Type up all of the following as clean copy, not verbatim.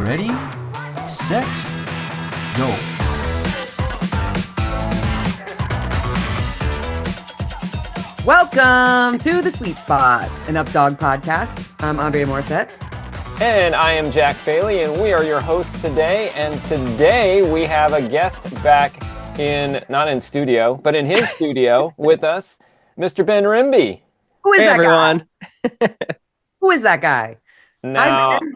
Ready, set, go. Welcome to The Sweet Spot, an Updog podcast. I'm Andrea Morissette. And I am Jack Bailey, and we are your hosts today. And today we have a guest back not in studio, but in his studio with us, Mr. Ben Rimbey. Who is Hey, that everyone. guy? Who is that guy? Now, Hi, Ben.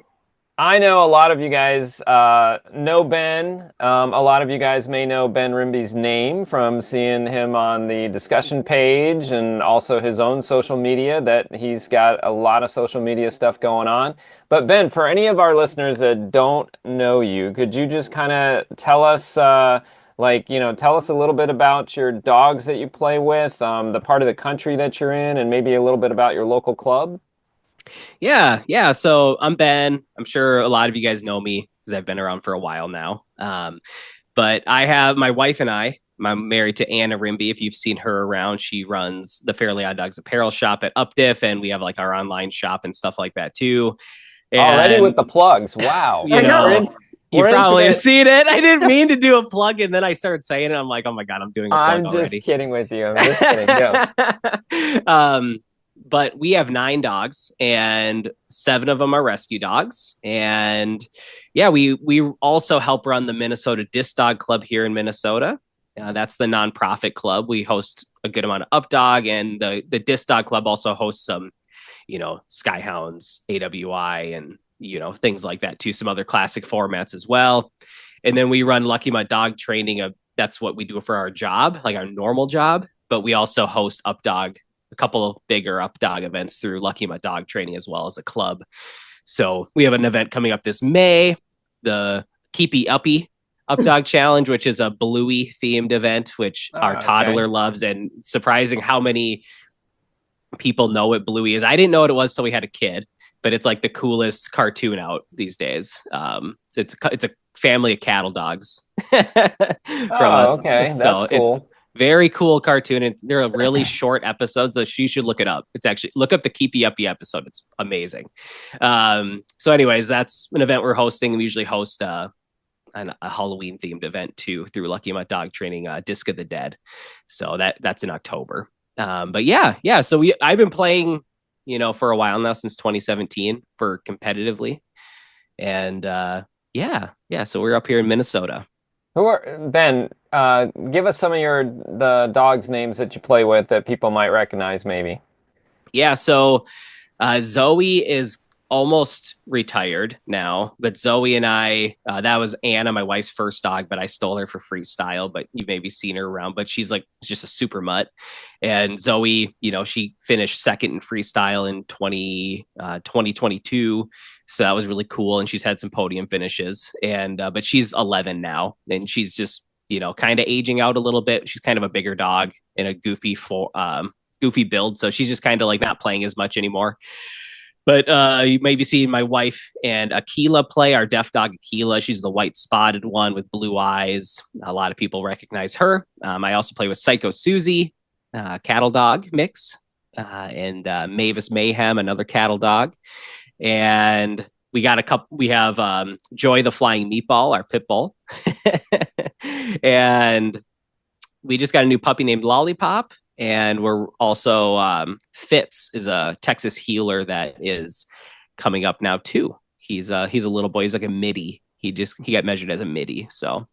I know a lot of you guys know Ben. A lot of you guys may know Ben Rimbey's name from seeing him on the discussion page and also his own social media, that he's got a lot of social media stuff going on. But Ben, for any of our listeners that don't know you, could you just kind of tell us, tell us a little bit about your dogs that you play with, the part of the country that you're in, and maybe a little bit about your local club? Yeah. So I'm Ben. I'm sure a lot of you guys know me because I've been around for a while now. But I have my wife and I'm married to Anna Rimbey. If you've seen her around, she runs the Fairly Odd Dogs apparel shop at Updiff, and we have like our online shop and stuff like that too. And, Already with the plugs. Wow. You know, you probably have into seen it. I didn't mean to do a plug, and then I started saying it. I'm like, oh my God, I'm doing a plug I'm already. just kidding with you. I'm just kidding. Go. But we have 9 dogs, and 7 of them are rescue dogs. And yeah, we also help run the Minnesota Disc Dog Club here in Minnesota. That's the nonprofit club. We host a good amount of Updog, and the Disc Dog Club also hosts some, Skyhounds, AWI, and things like that too. Some other classic formats as well. And then we run Lucky Mutt Dog Training. That's what we do for our job, like our normal job. But we also host Updog, a couple of bigger Updog events through Lucky Mutt Dog Training as well as a club. So we have an event coming up this May, the Keepy Uppy Updog Challenge, which is a Bluey themed event, which our toddler loves, and surprising how many people know what Bluey is. I didn't know what it was till we had a kid, but it's like the coolest cartoon out these days. So it's a family of cattle dogs from us. Okay, so that's cool. It's very cool cartoon, and they're really short episodes, so she should look it up. It's actually, look up the Keepy Uppy episode. It's amazing. So anyways, that's an event we're hosting. We usually host a Halloween themed event too through Lucky Mutt Dog Training, Disc of the Dead. So that's in October. But yeah. So I've been playing, for a while now, since 2017 for competitively. And so we're up here in Minnesota. Ben, give us some of the dogs' names that you play with that people might recognize, maybe. Yeah, so Zoe is almost retired now, but Zoe and I, that was Anna, my wife's first dog, but I stole her for freestyle, but you've maybe seen her around, but she's like just a super mutt. And Zoe, she finished second in freestyle in 2022. So that was really cool. And she's had some podium finishes, and, but she's 11 now, and she's just, kind of aging out a little bit. She's kind of a bigger dog in a goofy build. So she's just kind of like not playing as much anymore. But you may be seeing my wife and Akila play, our deaf dog Akila. She's the white spotted one with blue eyes. A lot of people recognize her. I also play with Psycho Susie, cattle dog mix, and Mavis Mayhem, another cattle dog. And we got a couple. We have Joy the Flying Meatball, our pit bull, and we just got a new puppy named Lollipop. And we're also Fitz is a Texas healer that is coming up now too. He's a little boy. He's like a midi. He got measured as a midi. So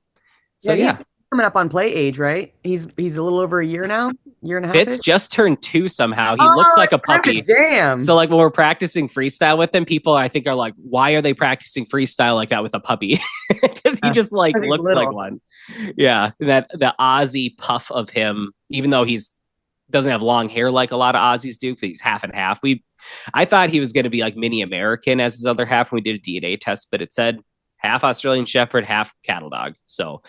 yeah. He's coming up on play age, right? He's a little over a year now, year and a half. Fitz just turned 2 somehow. He looks like a puppy. Damn. So like when we're practicing freestyle with him, people I think are like, why are they practicing freestyle like that with a puppy? Because he just like looks little. like one. Yeah, that the Aussie puff of him, even though he's doesn't have long hair like a lot of Aussies do, because he's half and half. I thought he was going to be like mini American as his other half when we did a DNA test, but it said half Australian Shepherd, half cattle dog. So,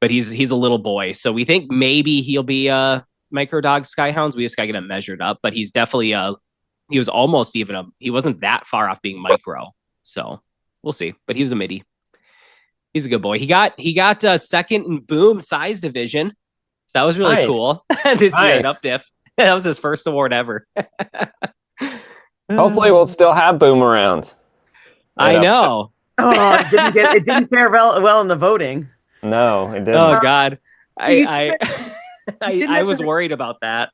but he's a little boy. So we think maybe he'll be a micro dog Skyhounds. We just got to get him measured up, but he's definitely he was almost even he wasn't that far off being micro. So we'll see, but he was a midi. He's a good boy. He got second in boom size division. So that was really cool this year at Updiff. That was his first award ever. Hopefully we'll still have Boom around. I know. Oh, it didn't fare well in the voting. No, it didn't. Oh God, You I did I was mention- worried about that.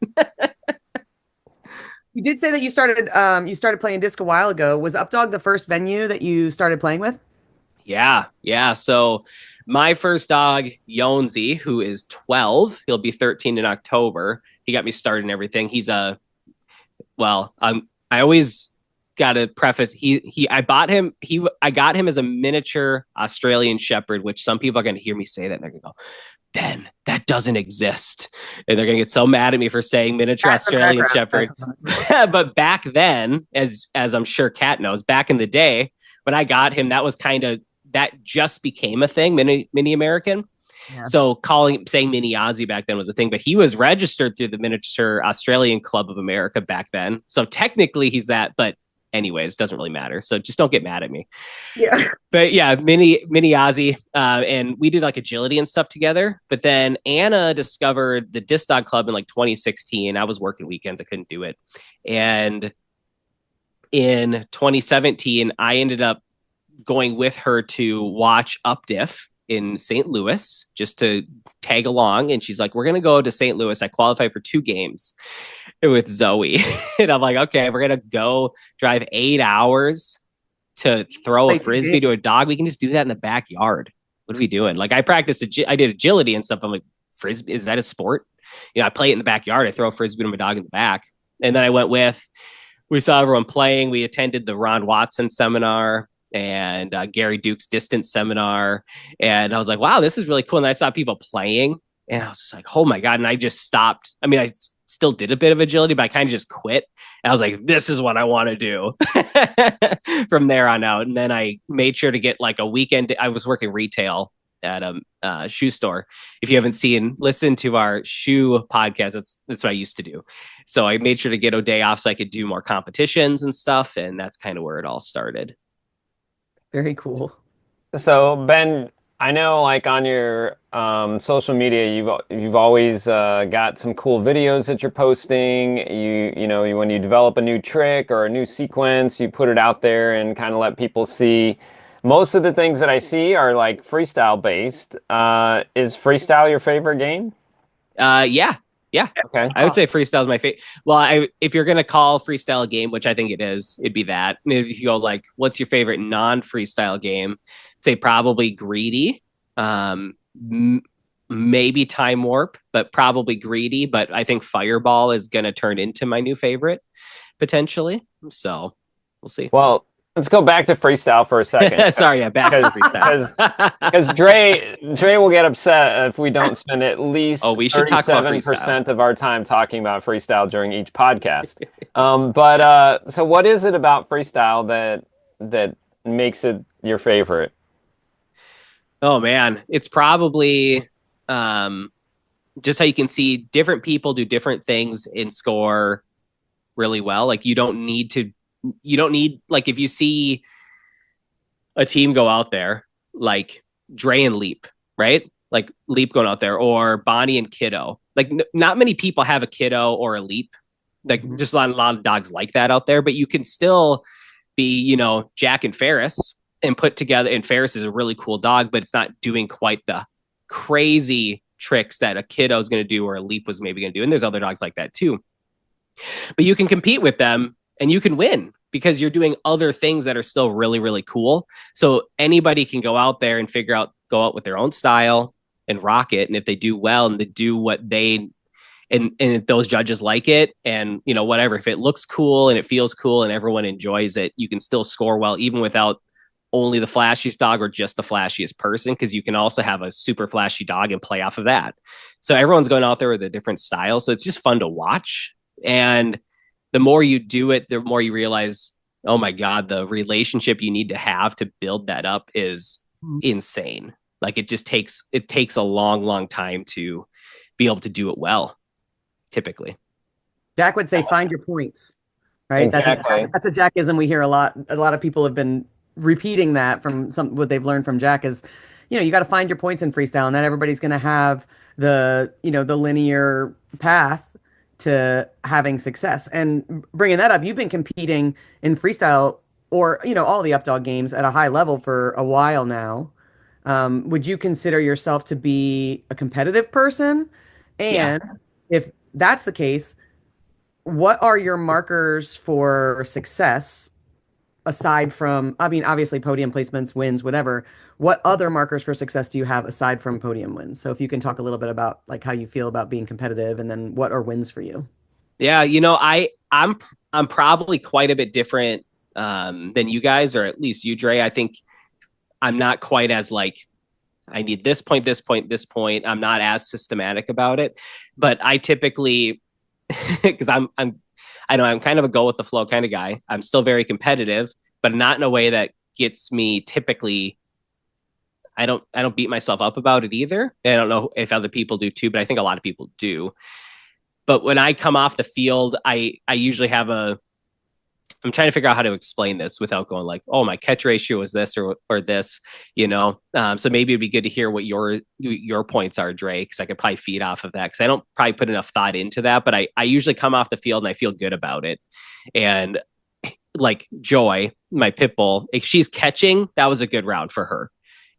You did say that you started playing disc a while ago. Was Updog the first venue that you started playing with? Yeah. So my first dog, Yonzi, who is 12, he'll be 13 in October. He got me started and everything. He's I always got to preface I got him as a miniature Australian Shepherd, which some people are going to hear me say that and they're going to go, Ben, that doesn't exist. And they're going to get so mad at me for saying miniature Australian Shepherd. But back then, as I'm sure Kat knows, back in the day when I got him, that just became a thing, mini American. Yeah. So saying Mini Aussie back then was a thing, but he was registered through the Miniature Australian Club of America back then. So technically he's that, but anyways, doesn't really matter. So just don't get mad at me. Yeah. But yeah, Mini Aussie. And we did like agility and stuff together. But then Anna discovered the Disc Dog Club in like 2016. I was working weekends. I couldn't do it. And in 2017, I ended up going with her to watch UpDiff in St. Louis just to tag along. And she's like, we're going to go to St. Louis. I qualified for 2 games with Zoe. And I'm like, okay, we're going to go drive 8 hours to throw a Frisbee to a dog. We can just do that in the backyard. What are we doing? Like I did agility and stuff. I'm like, Frisbee, is that a sport? I play it in the backyard. I throw a Frisbee to my dog in the back. And then we saw everyone playing. We attended the Ron Watson seminar and Gary Duke's distance seminar. And I was like, wow, this is really cool. And I saw people playing and I was just like, oh my God. And I just stopped. I mean, I still did a bit of agility, but I kind of just quit. And I was like, this is what I want to do from there on out. And then I made sure to get like a weekend. I was working retail at a shoe store. If you haven't listened to our shoe podcast, that's what I used to do. So I made sure to get a day off so I could do more competitions and stuff. And that's kind of where it all started. Very cool. So Ben, I know like on your social media, you've always got some cool videos that you're posting. When you develop a new trick or a new sequence, you put it out there and kind of let people see. Most of the things that I see are like freestyle based. Is freestyle your favorite game? Yeah. Okay. I would say freestyle is my favorite. Well, if you're going to call freestyle a game, which I think it is, it'd be that. And if you go like, what's your favorite non-freestyle game? I'd say probably Greedy. Maybe Time Warp, but probably Greedy. But I think Fireball is going to turn into my new favorite potentially. So we'll see. Well, let's go back to freestyle for a second. Sorry, back to freestyle. Because Dre will get upset if we don't spend at least we should talk about 37% of our time talking about freestyle during each podcast. So what is it about freestyle that makes it your favorite? Oh man, it's probably just how you can see different people do different things and score really well. Like you don't need like if you see a team go out there like Dre and Leap, right? Like Leap going out there or Bonnie and Kiddo. Like not many people have a Kiddo or a Leap. Like just a lot of dogs like that out there, but you can still be, Jack and Ferris and put together. And Ferris is a really cool dog, but it's not doing quite the crazy tricks that a Kiddo is going to do or a Leap was maybe going to do. And there's other dogs like that too. But you can compete with them and you can win because you're doing other things that are still really, really cool. So anybody can go out there and go out with their own style and rock it. And if they do well and they do what and if those judges like it and, whatever, if it looks cool and it feels cool and everyone enjoys it, you can still score well, even without only the flashiest dog or just the flashiest person, because you can also have a super flashy dog and play off of that. So everyone's going out there with a different style. So it's just fun to watch. And the more you do it, the more you realize, oh my God, the relationship you need to have to build that up is insane. Like it takes a long, long time to be able to do it well, typically. Jack would say, find your points, right? Exactly. That's a Jackism we hear a lot. A lot of people have been repeating that from what they've learned from Jack is, you got to find your points in freestyle. Not everybody's going to have the linear path to having success. And bringing that up, you've been competing in freestyle or all the updog games at a high level for a while now. Would you consider yourself to be a competitive person? Yeah. And if that's the case, what are your markers for success aside from, I mean, obviously podium placements, wins, whatever. What other markers for success do you have aside from podium wins? So if you can talk a little bit about like how you feel about being competitive and then what are wins for you? Yeah, I'm probably quite a bit different than you guys, or at least you, Dre. I think I'm not quite as like I need this point, this point, this point. I'm not as systematic about it, but I typically because I know I'm kind of a go with the flow kind of guy. I'm still very competitive, but not in a way that gets me typically. I don't beat myself up about it either. I don't know if other people do too, but I think a lot of people do. But when I come off the field, I usually have a I'm trying to figure out how to explain this without going like, oh, my catch ratio is this or this, So maybe it'd be good to hear what your points are, Dre, because I could probably feed off of that because I don't probably put enough thought into that. But I usually come off the field and I feel good about it. And like Joy, my pit bull, if she's catching, that was a good round for her,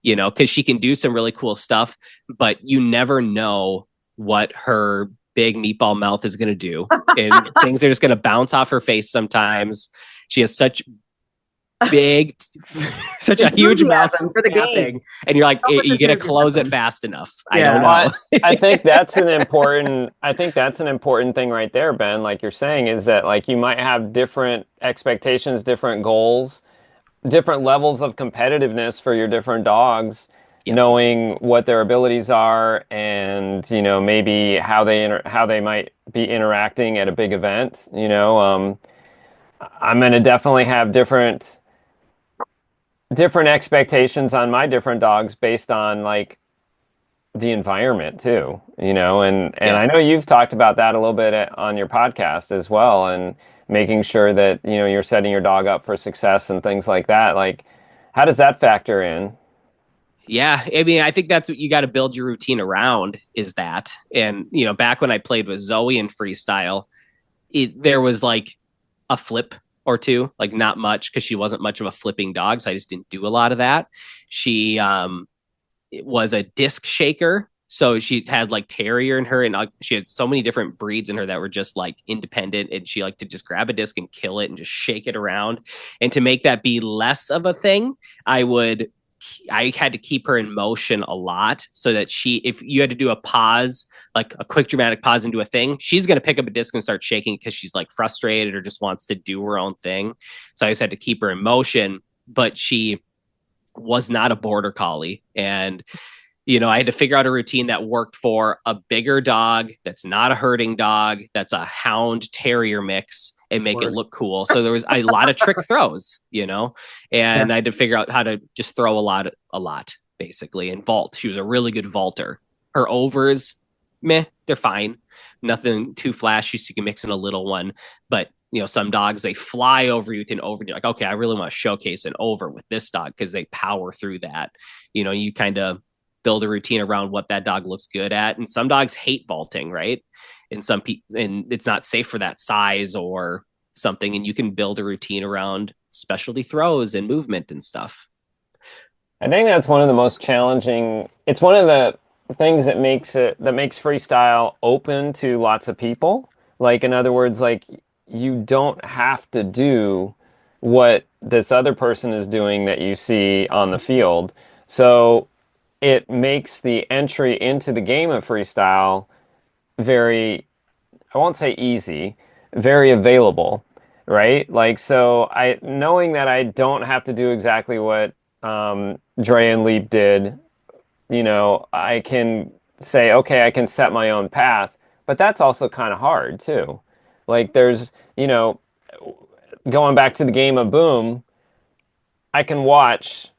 because she can do some really cool stuff, but you never know what her big meatball mouth is going to do. And things are just going to bounce off her face sometimes. She has such such a huge mouth for the game. and you're like, you got to close it fast enough. Yeah. I don't know. I think that's an important thing right there, Ben. Like you're saying, is that like you might have different expectations, different goals, different levels of competitiveness for your different dogs. Yep. Knowing what their abilities are and maybe how they might be interacting at a big event. I'm going to definitely have different expectations on my different dogs based on like the environment too, and I know you've talked about that a little bit on your podcast as well, and making sure that you're setting your dog up for success and things like that. Like, how does that factor in? Yeah, I mean, I think that's what you got to build your routine around is that. And, back when I played with Zoe in freestyle, there was like a flip or two, like not much because she wasn't much of a flipping dog. So I just didn't do a lot of that. She was a disc shaker. So she had like terrier in her and she had so many different breeds in her that were just like independent. And she liked to just grab a disc and kill it and just shake it around. And to make that be less of a thing, I had to keep her in motion a lot so that if you had to do a pause, like a quick dramatic pause into a thing, she's going to pick up a disc and start shaking because she's like frustrated or just wants to do her own thing. So I just had to keep her in motion, but she was not a border collie. And, I had to figure out a routine that worked for a bigger dog that's not a herding dog, that's a hound terrier mix, and make it look cool. So there was a lot of trick throws, and I had to figure out how to just throw a lot, basically, and vault. She was a really good vaulter. Her overs, they're fine. Nothing too flashy, so you can mix in a little one. But, some dogs, they fly over you with an over. And you're like, okay, I really want to showcase an over with this dog because they power through that. You kind of build a routine around what that dog looks good at. And some dogs hate vaulting, right? And some people, and it's not safe for that size or something. And you can build a routine around specialty throws and movement and stuff. I think that's one of the most challenging. It's one of the things that makes freestyle open to lots of people. Like, in other words, like you don't have to do what this other person is doing that you see on the field. So it makes the entry into the game of freestyle very, I won't say easy, very available, right? Like, so knowing that I don't have to do exactly what Dre and Leap did, I can say, okay, I can set my own path, but that's also kind of hard too. Like there's, going back to the game of Boom, I can watch.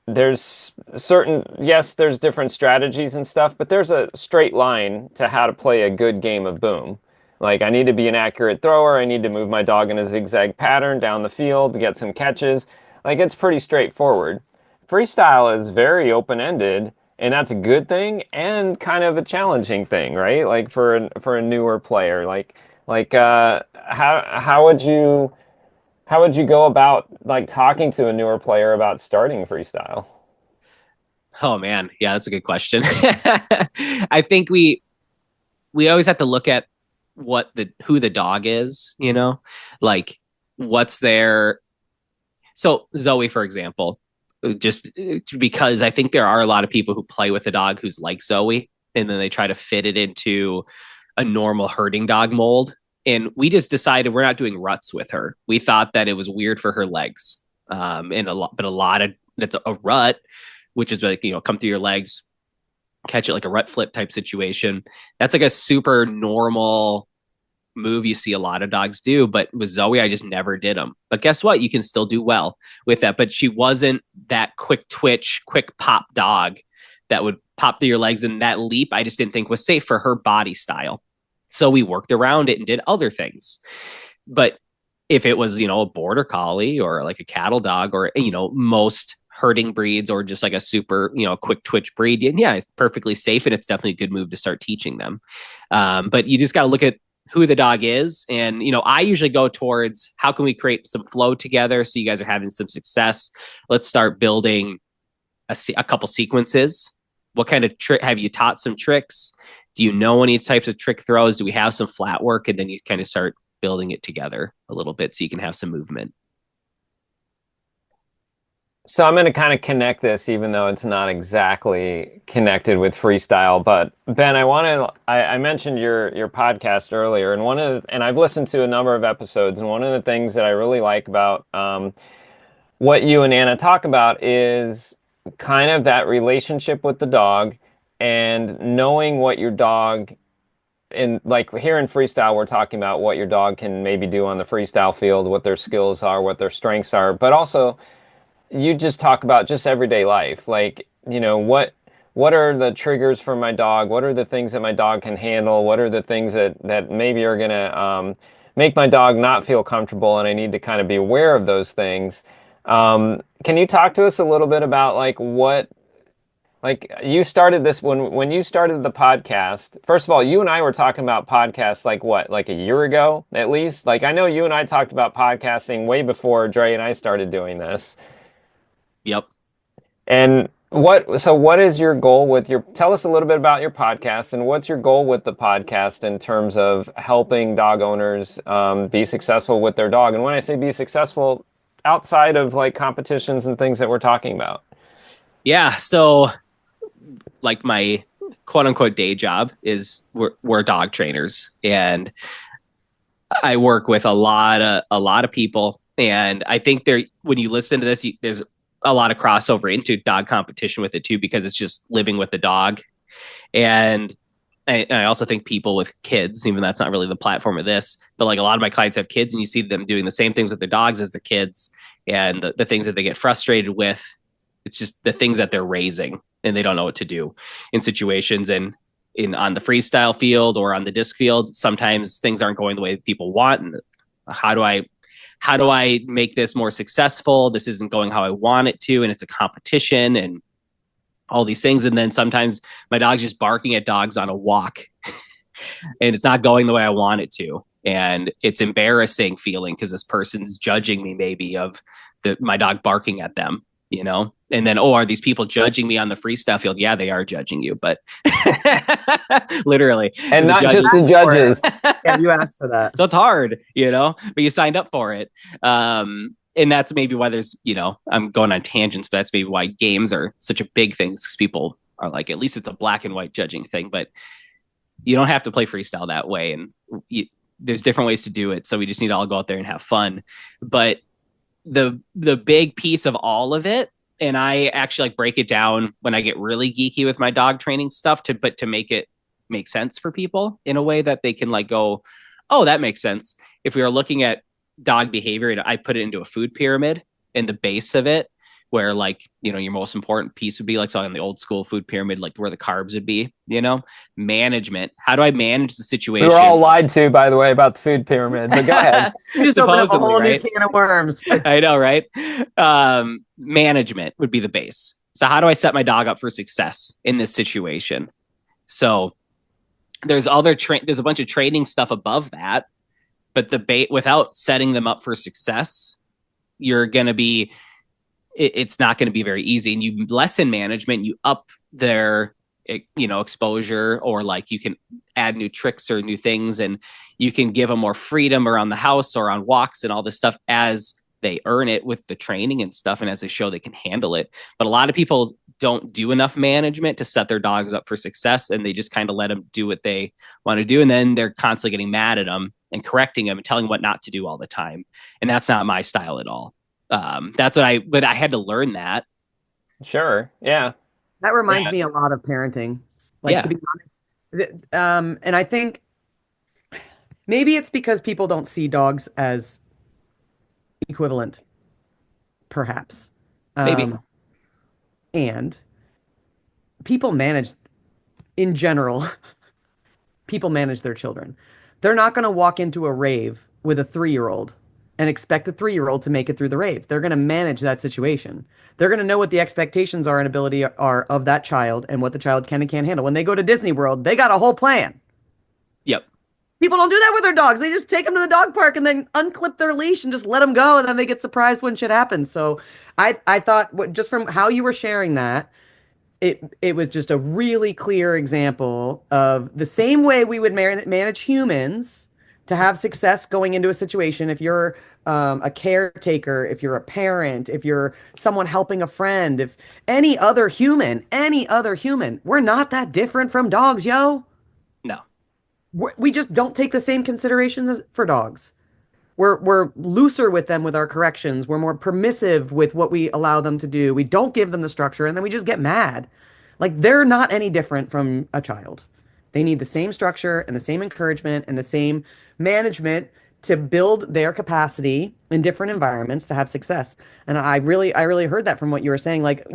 There's there's different strategies and stuff, but there's a straight line to how to play a good game of Boom. Like I need to be an accurate thrower. I need to move my dog in a zigzag pattern down the field to get some catches. Like it's pretty straightforward. Freestyle is very open-ended, and that's a good thing and kind of a challenging thing, right? Like for a newer player, how how would you go about like talking to a newer player about starting freestyle? Oh man, yeah, that's a good question. I think we always have to look at who the dog is, like what's their. So Zoe, for example, just because I think there are a lot of people who play with a dog who's like Zoe, and then they try to fit it into a normal herding dog mold. And we just decided we're not doing ruts with her. We thought that it was weird for her legs, and a lot of that's a rut, which is like come through your legs, catch it like a rut flip type situation. That's like a super normal move you see a lot of dogs do, but with Zoe I just never did them. But guess what, you can still do well with that. But she wasn't that quick twitch, quick pop dog that would pop through your legs, and that leap I just didn't think was safe for her body style. So we worked around it and did other things. But if it was a border collie or like a cattle dog, or most herding breeds, or just like a super quick twitch breed, yeah, it's perfectly safe, and it's definitely a good move to start teaching them. But you just got to look at who the dog is. And, I usually go towards how can we create some flow together so you guys are having some success. Let's start building a couple sequences. What kind of trick have you taught some tricks? Do you know any types of trick throws? Do we have some flat work? And then you kind of start building it together a little bit so you can have some movement. So I'm going to kind of connect this, even though it's not exactly connected with freestyle. But Ben, I mentioned your podcast earlier, and I've listened to a number of episodes. And one of the things that I really like about what you and Anna talk about is kind of that relationship with the dog and knowing what your dog. And like here in freestyle, we're talking about what your dog can maybe do on the freestyle field, what their skills are, what their strengths are, but also you just talk about just everyday life. Like, what are the triggers for my dog? What are the things that my dog can handle? What are the things that maybe are going to make my dog not feel comfortable? And I need to kind of be aware of those things. Can you talk to us a little bit about like you started this when you started the podcast? First of all, you and I were talking about podcasts like a year ago, at least. Like I know you and I talked about podcasting way before Dre and I started doing this. Yep. And what is your goal tell us a little bit about your podcast, and what's your goal with the podcast in terms of helping dog owners be successful with their dog? And when I say be successful, outside of like competitions and things that we're talking about. Yeah. So like my quote unquote day job is we're dog trainers, and I work with a lot of people. And I think when you listen to this, there's a lot of crossover into dog competition with it too, because it's just living with the dog. And I also think people with kids, even that's not really the platform of this, but like a lot of my clients have kids, and you see them doing the same things with their dogs as their kids, and the things that they get frustrated with, it's just the things that they're raising and they don't know what to do in situations. And on the freestyle field or on the disc field, sometimes things aren't going the way people want. And how do I make this more successful? This isn't going how I want it to, and it's a competition and all these things. And then sometimes my dog's just barking at dogs on a walk and it's not going the way I want it to. And it's embarrassing feeling because this person's judging me maybe of my dog barking at them, and then, are these people judging me on the freestyle field? Yeah, they are judging you, but literally. And not just the judges. Yeah, you asked for that. So it's hard, but you signed up for it. And that's maybe why there's, I'm going on tangents, but that's maybe why games are such a big thing, because people are like, at least it's a black and white judging thing, but you don't have to play freestyle that way. And there's different ways to do it. So we just need to all go out there and have fun. But the big piece of all of it, and I actually break it down when I get really geeky with my dog training stuff to make it make sense for people in a way that they can go, oh, that makes sense. If we are looking at dog behavior, I put it into a food pyramid in the base of it, where your most important piece would be on the old school food pyramid, where the carbs would be, management. How do I manage the situation? We were all lied to, by the way, about the food pyramid, but go ahead. Just open up a whole new can of worms. I know, right? Management would be the base. So how do I set my dog up for success in this situation? So there's a bunch of training stuff above that, but without setting them up for success, you're going to be, it's not going to be very easy. And you lessen management, you up their, exposure, or like you can add new tricks or new things, and you can give them more freedom around the house or on walks and all this stuff as they earn it with the training and stuff. And as they show they can handle it. But a lot of people don't do enough management to set their dogs up for success. And they just kind of let them do what they want to do. And then they're constantly getting mad at them and correcting them and telling them what not to do all the time. And that's not my style at all. But I had to learn that. Sure. Yeah. That reminds me a lot of parenting. To be honest. And I think maybe it's because people don't see dogs as equivalent, perhaps. Maybe. And people manage, in general, people manage their children. They're not going to walk into a rave with a 3-year-old and expect the 3-year-old to make it through the rave. They're going to manage that situation. They're going to know what the expectations are and ability are of that child and what the child can and can't handle. When they go to Disney World, they got a whole plan. Yep. People don't do that with their dogs. They just take them to the dog park and then unclip their leash and just let them go, and then they get surprised when shit happens. So I thought, just from how you were sharing that, it was just a really clear example of the same way we would manage humans to have success going into a situation. If you're a caretaker, if you're a parent, if you're someone helping a friend, if any other human, we're not that different from dogs, yo. No. We just don't take the same considerations as for dogs. We're looser with them with our corrections. We're more permissive with what we allow them to do. We don't give them the structure, and then we just get mad. Like, they're not any different from a child. They need the same structure and the same encouragement and the same management to build their capacity in different environments to have success. And I really heard that from what you were saying. Like,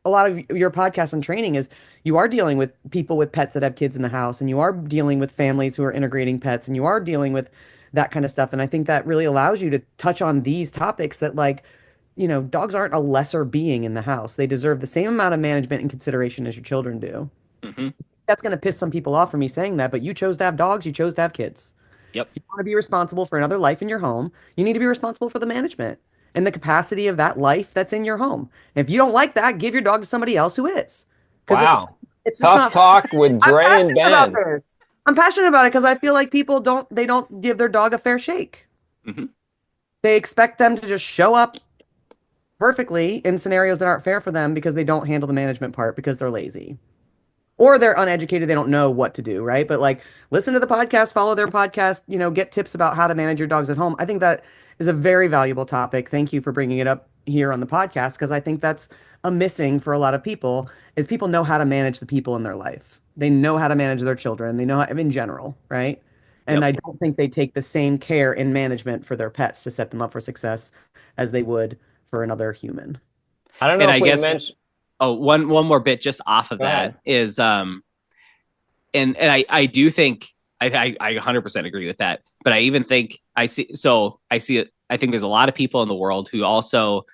a lot of your podcast and training is you are dealing with people with pets that have kids in the house, and you are dealing with families who are integrating pets, and you are dealing with that kind of stuff. And I think that really allows you to touch on these topics that, like, dogs aren't a lesser being in the house. They deserve the same amount of management and consideration as your children do. Mm-hmm. That's going to piss some people off for me saying that, but you chose to have dogs, you chose to have kids. Yep. You want to be responsible for another life in your home. You need to be responsible for the management and the capacity of that life that's in your home. And if you don't like that, give your dog to somebody else who is. Wow. It's Tough not talk with Dre and Ben. I'm passionate about it because I feel like people don't give their dog a fair shake. Mm-hmm. They expect them to just show up perfectly in scenarios that aren't fair for them because they don't handle the management part because they're lazy. Or they're uneducated, they don't know what to do, right? But like, listen to the podcast, follow their podcast, get tips about how to manage your dogs at home. I think that is a very valuable topic. Thank you for bringing it up here on the podcast, because I think that's a missing for a lot of people, is people know how to manage the people in their life. They know how to manage their children. They know how, in general, right? And I don't think they take the same care in management for their pets to set them up for success as they would for another human. I don't know if we mentioned... Oh, one more bit just off of that is, and I do think I 100% agree with that. But I even think I see it. I think there's a lot of people in the world who also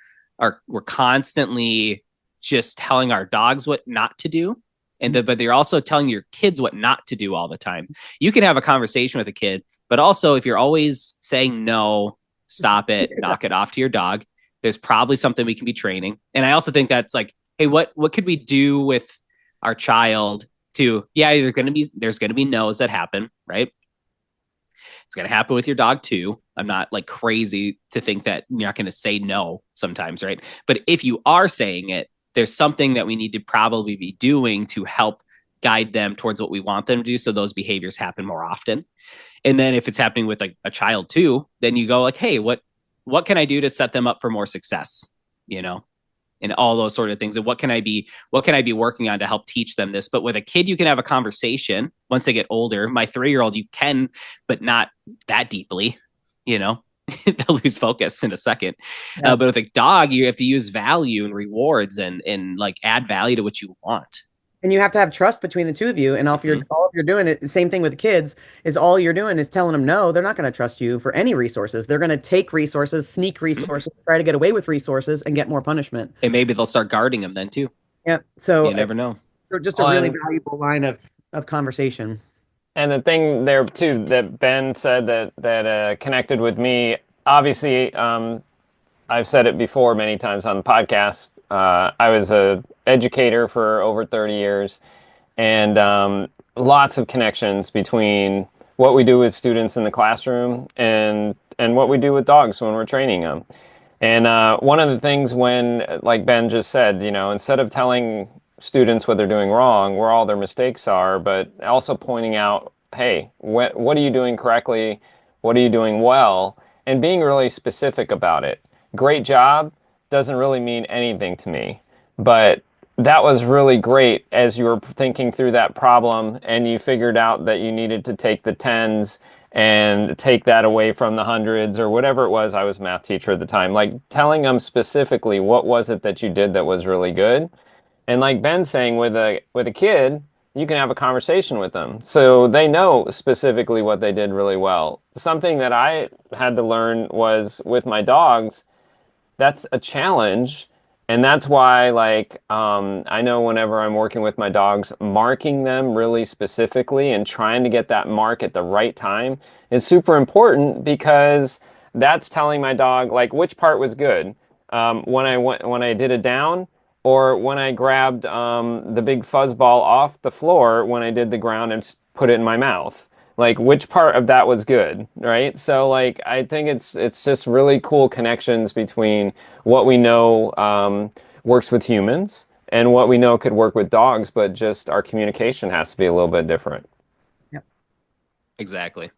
we're constantly just telling our dogs what not to do, but they're also telling your kids what not to do all the time. You can have a conversation with a kid, but also if you're always saying no, stop it, knock it off to your dog, there's probably something we can be training. And I also think that's like, hey, what could we do with our child to, there's going to be no's that happen, right? It's going to happen with your dog too. I'm not like crazy to think that you're not going to say no sometimes, right? But if you are saying it, there's something that we need to probably be doing to help guide them towards what we want them to do, so those behaviors happen more often. And then if it's happening with like a child too, then you go like, hey, what can I do to set them up for more success? And all those sort of things. And what can I be working on to help teach them this? But with a kid, you can have a conversation once they get older. My 3-year-old, you can, but not that deeply, they'll lose focus in a second. But with a dog, you have to use value and rewards and like add value to what you want. And you have to have trust between the two of you. And all you're doing it, the same thing with the kids, is all you're doing is telling them no, they're not going to trust you for any resources. They're going to take resources, sneak resources, try to get away with resources and get more punishment. And maybe they'll start guarding them then too. Yeah. So you never know. So just a really valuable line of conversation. And the thing there too that Ben said that connected with me, obviously, I've said it before many times on the podcast. I was a educator for over 30 years, and lots of connections between what we do with students in the classroom and what we do with dogs when we're training them. And one of the things when, like Ben just said, instead of telling students what they're doing wrong, where all their mistakes are, but also pointing out, hey, what are you doing correctly? What are you doing well? And being really specific about it. Great job doesn't really mean anything to me, but that was really great as you were thinking through that problem and you figured out that you needed to take the tens and take that away from the hundreds or whatever it was. I was a math teacher at the time, like telling them specifically what was it that you did that was really good. And like Ben's saying, with a kid, you can have a conversation with them. So they know specifically what they did really well. Something that I had to learn was with my dogs, that's a challenge. And that's why, I know whenever I'm working with my dogs, marking them really specifically and trying to get that mark at the right time is super important, because that's telling my dog, which part was good. When I did a down, or when I grabbed the big fuzzball off the floor when I did the ground and put it in my mouth. Which part of that was good, right? So I think it's just really cool connections between what we know works with humans and what we know could work with dogs, but just our communication has to be a little bit different. Yep. Exactly.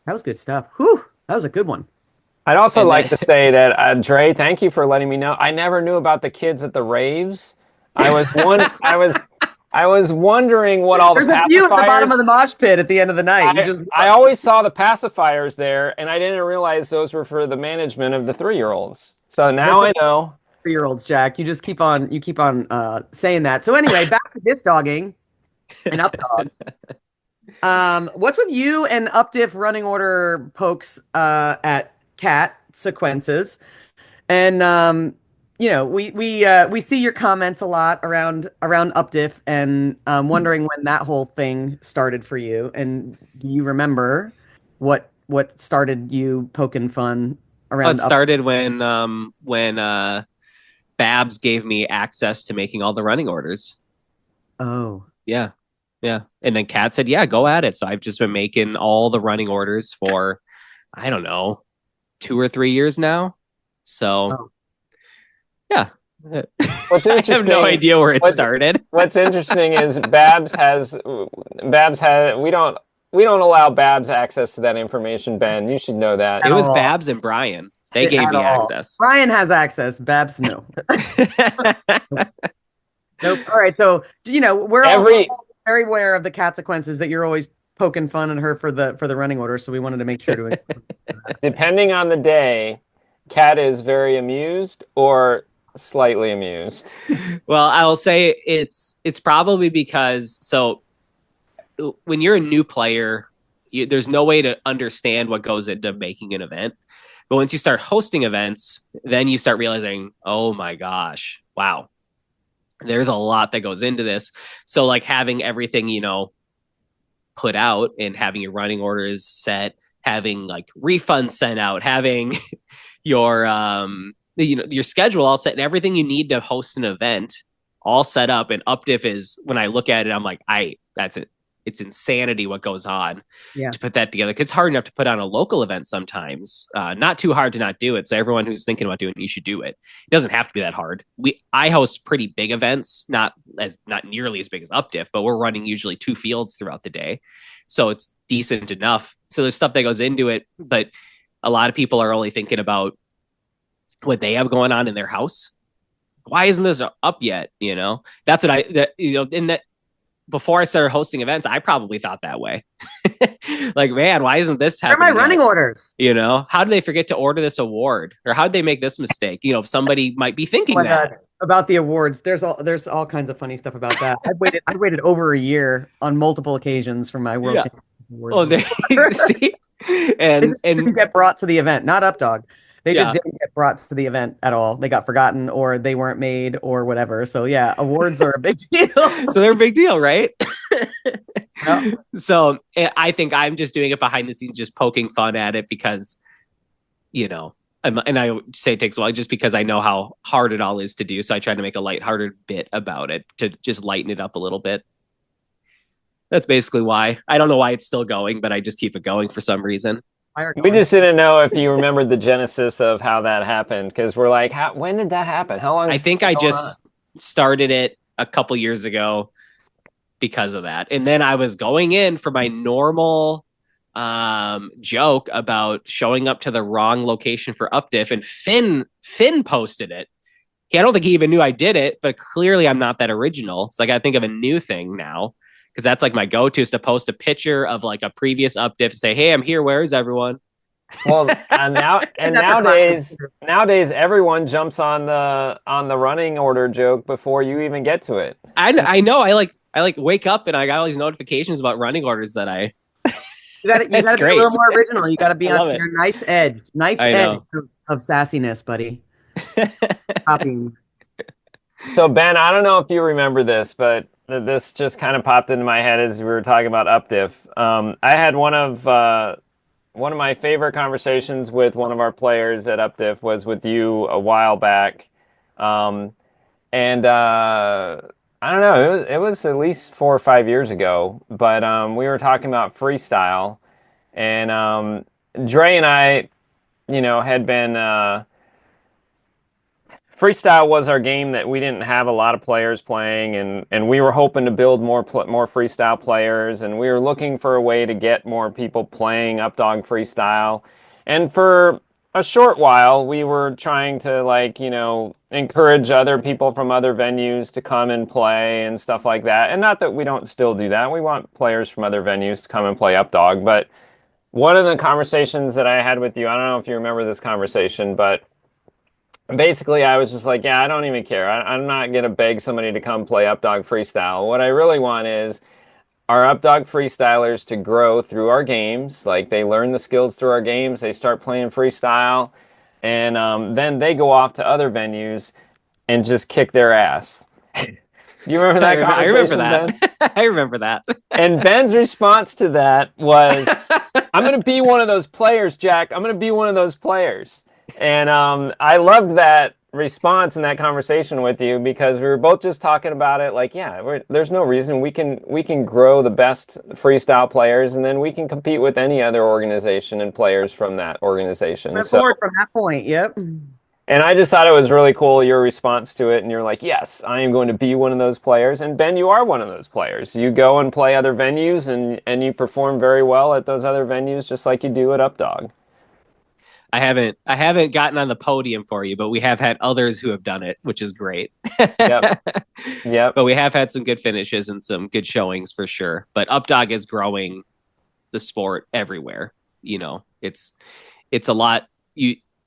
That was good stuff. Whew, that was a good one. I'd also like to say that, Dre, thank you for letting me know. I never knew about the kids at the raves. I was wondering what all the pacifiers... There's a few at the bottom of the mosh pit at the end of the night. I always saw the pacifiers there, and I didn't realize those were for the management of the 3-year-olds. So now I know. 3-year-olds, Jack. You just keep on saying that. So anyway, back to disc dogging and up dog. What's with you and updiff running order pokes at cat sequences? And we see your comments a lot around updiff, and wondering when that whole thing started for you. And do you remember what started you poking fun around? It started when Babs gave me access to making all the running orders. Oh, yeah. And then Kat said, "Yeah, go at it." So I've just been making all the running orders for, I don't know, 2 or 3 years now. So, yeah. I have no idea where it started. What's interesting is Babs has we don't allow Babs access to that information, Ben. You should know that. It was Babs and Brian. They gave me access. Brian has access. Babs, no. Nope. All right. So, we're all very aware of the cat sequences that you're always poking fun at her for the running order. So we wanted to make sure to. Depending on the day, Cat is very amused or slightly amused. Well, I'll say it's probably because, so when you're a new player, there's no way to understand what goes into making an event. But once you start hosting events, then you start realizing, oh my gosh, wow, there's a lot that goes into this. So having everything, put out and having your running orders set, having refunds sent out, having your your schedule all set and everything you need to host an event all set up. And updiff is, when I look at it, I'm like, that's it. It's insanity what goes on to put that together. It's hard enough to put on a local event sometimes. Not too hard to not do it. So everyone who's thinking about doing it, you should do it. It doesn't have to be that hard. I host pretty big events, not nearly as big as updiff, but we're running usually 2 fields throughout the day. So it's decent enough. So there's stuff that goes into it, but a lot of people are only thinking about what they have going on in their house. Why isn't this up yet? That's what in that. Before I started hosting events, I probably thought that way. Man, why isn't this happening? Where are my running orders? How did they forget to order this award? Or how did they make this mistake? Somebody might be thinking that. God. About the awards. There's all kinds of funny stuff about that. I waited over a year on multiple occasions for my World Championship awards. Oh, see? And didn't get brought to the event, not Updog. They just didn't get brought to the event at all. They got forgotten, or they weren't made, or whatever. So yeah, awards are a big deal. So they're a big deal, right? Yep. So I think I'm just doing it behind the scenes, just poking fun at it because, And I say it takes a while just because I know how hard it all is to do. So I try to make a lighthearted bit about it to just lighten it up a little bit. That's basically why. I don't know why it's still going, but I just keep it going for some reason. We just didn't know if you remembered the genesis of how that happened, because we're like, when did that happen? How long? I think I just started it a couple years ago because of that. And then I was going in for my normal joke about showing up to the wrong location for updiff, and Finn posted it. I don't think he even knew I did it, but clearly I'm not that original. So I got to think of a new thing now, because that's like my go-to is to post a picture of like a previous updiff and say, hey, I'm here. Where is everyone? Well, nowadays everyone jumps on the running order joke before you even get to it. I know. I like wake up and I got all these notifications about running orders that I. You got to be a little more original. You got to be on your knife's edge of sassiness, buddy. Copying. So Ben, I don't know if you remember this, but this just kind of popped into my head as we were talking about updiff. I had one of my favorite conversations with one of our players at updiff was with you a while back, and I don't know, it was at least 4 or 5 years ago, but we were talking about freestyle, and Dre and I, had been freestyle was our game that we didn't have a lot of players playing, and we were hoping to build more freestyle players, and we were looking for a way to get more people playing Updog freestyle. And for a short while, we were trying to encourage other people from other venues to come and play and stuff like that. And not that we don't still do that. We want players from other venues to come and play Updog. But one of the conversations that I had with you, I don't know if you remember this conversation, but basically, I was just like, yeah, I don't even care. I'm not going to beg somebody to come play Updog freestyle. What I really want is our Updog freestylers to grow through our games. Like, they learn the skills through our games. They start playing freestyle. And then they go off to other venues and just kick their ass. You remember that conversation, I remember that. Ben? I remember that. And Ben's response to that was, I'm going to be one of those players, Jack. I'm going to be one of those players. And I loved that response and that conversation with you, because we were both just talking about it like, yeah, there's no reason we can grow the best freestyle players, and then we can compete with any other organization and players from that organization. Forward from that point, yep. And I just thought it was really cool, your response to it, and you're like, yes, I am going to be one of those players. And Ben, you are one of those players. You go and play other venues, and you perform very well at those other venues, just like you do at Updog. I haven't gotten on the podium for you, but we have had others who have done it, which is great. Yep. But we have had some good finishes and some good showings for sure. But Updog is growing the sport everywhere. It's a lot.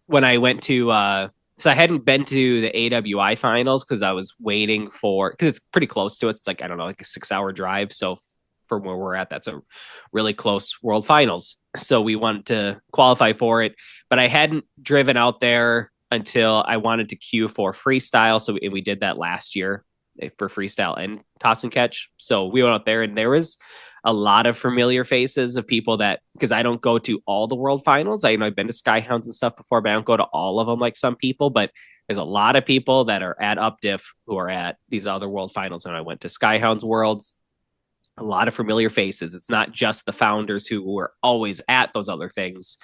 When I went to so I hadn't been to the AWI finals because I was waiting because it's pretty close to it. It's like, I don't know, like a 6-hour drive. So from where we're at, that's a really close world finals. So we wanted to qualify for it, but I hadn't driven out there until I wanted to queue for freestyle. So we did that last year for freestyle and toss and catch. So we went out there, and there was a lot of familiar faces of people because I don't go to all the world finals. I've been to Skyhounds and stuff before, but I don't go to all of them like some people. But there's a lot of people that are at Updiff who are at these other world finals. And I went to Skyhounds Worlds. A lot of familiar faces. It's not just the founders who were always at those other things.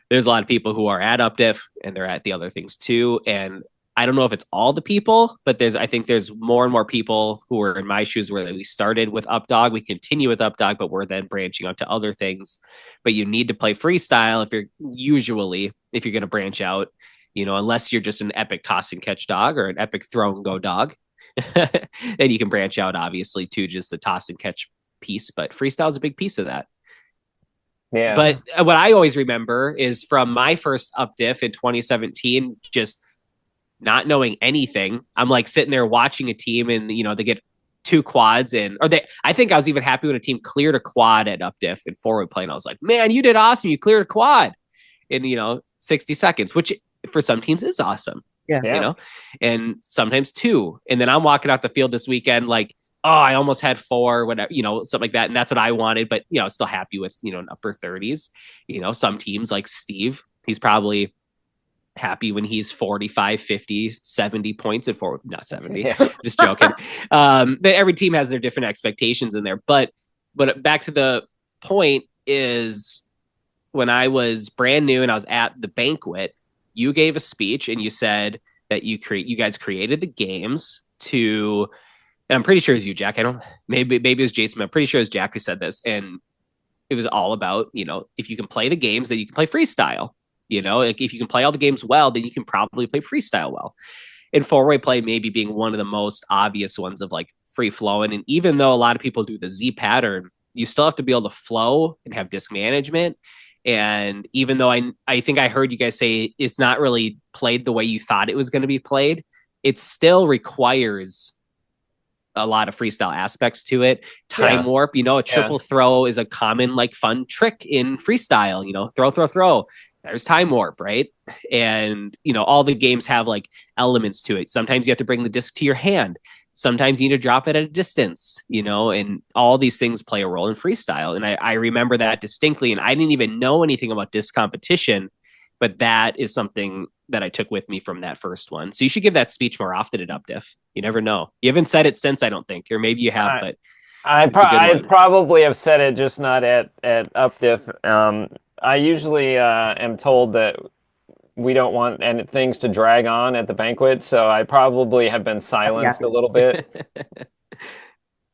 There's a lot of people who are at Updiff, and they're at the other things too. And I don't know if it's all the people, but I think there's more and more people who are in my shoes where we started with Updog. We continue with Updog, but we're then branching out to other things. But you need to play freestyle if you're going to branch out, unless you're just an epic toss and catch dog or an epic throw and go dog. Then you can branch out, obviously, to just the toss and catch piece. But freestyle is a big piece of that. Yeah. But what I always remember is from my first Updiff in 2017, just not knowing anything. I'm like sitting there watching a team, and they get 2 quads I think I was even happy when a team cleared a quad at Updiff in 4-way play. And I was like, man, you did awesome. You cleared a quad in 60 seconds, which for some teams is awesome. Yeah. And sometimes 2. And then I'm walking out the field this weekend like, oh, I almost had 4, whatever, something like that. And that's what I wanted. But, still happy with, an upper 30s. Some teams like Steve, he's probably happy when he's 45, 50, 70 points at forward, not 70, Yeah. just joking. But every team has their different expectations in there. But back to the point is, when I was brand new and I was at the banquet, you gave a speech and you said that you guys created the games to, and I'm pretty sure it was you, Jack. I don't, maybe it was Jason, but I'm pretty sure it was Jack who said this. And it was all about, if you can play the games, then you can play freestyle. Like if you can play all the games well, then you can probably play freestyle well. And four-way play maybe being one of the most obvious ones of like free flowing. And even though a lot of people do the Z pattern, you still have to be able to flow and have disc management. And even though I think I heard you guys say it's not really played the way you thought it was going to be played, it still requires a lot of freestyle aspects to it. Time warp, a triple throw is a common like fun trick in freestyle, throw. There's time warp, right? And, all the games have like elements to it. Sometimes you have to bring the disc to your hand. Sometimes you need to drop it at a distance, and all these things play a role in freestyle. And I remember that distinctly. And I didn't even know anything about disc competition, but that is something that I took with me from that first one. So you should give that speech more often at UpDiff. You never know. You haven't said it since, I don't think, or maybe you have, but I probably have said it, just not at UpDiff. I usually am told that we don't want things to drag on at the banquet, so I probably have been silenced a little bit.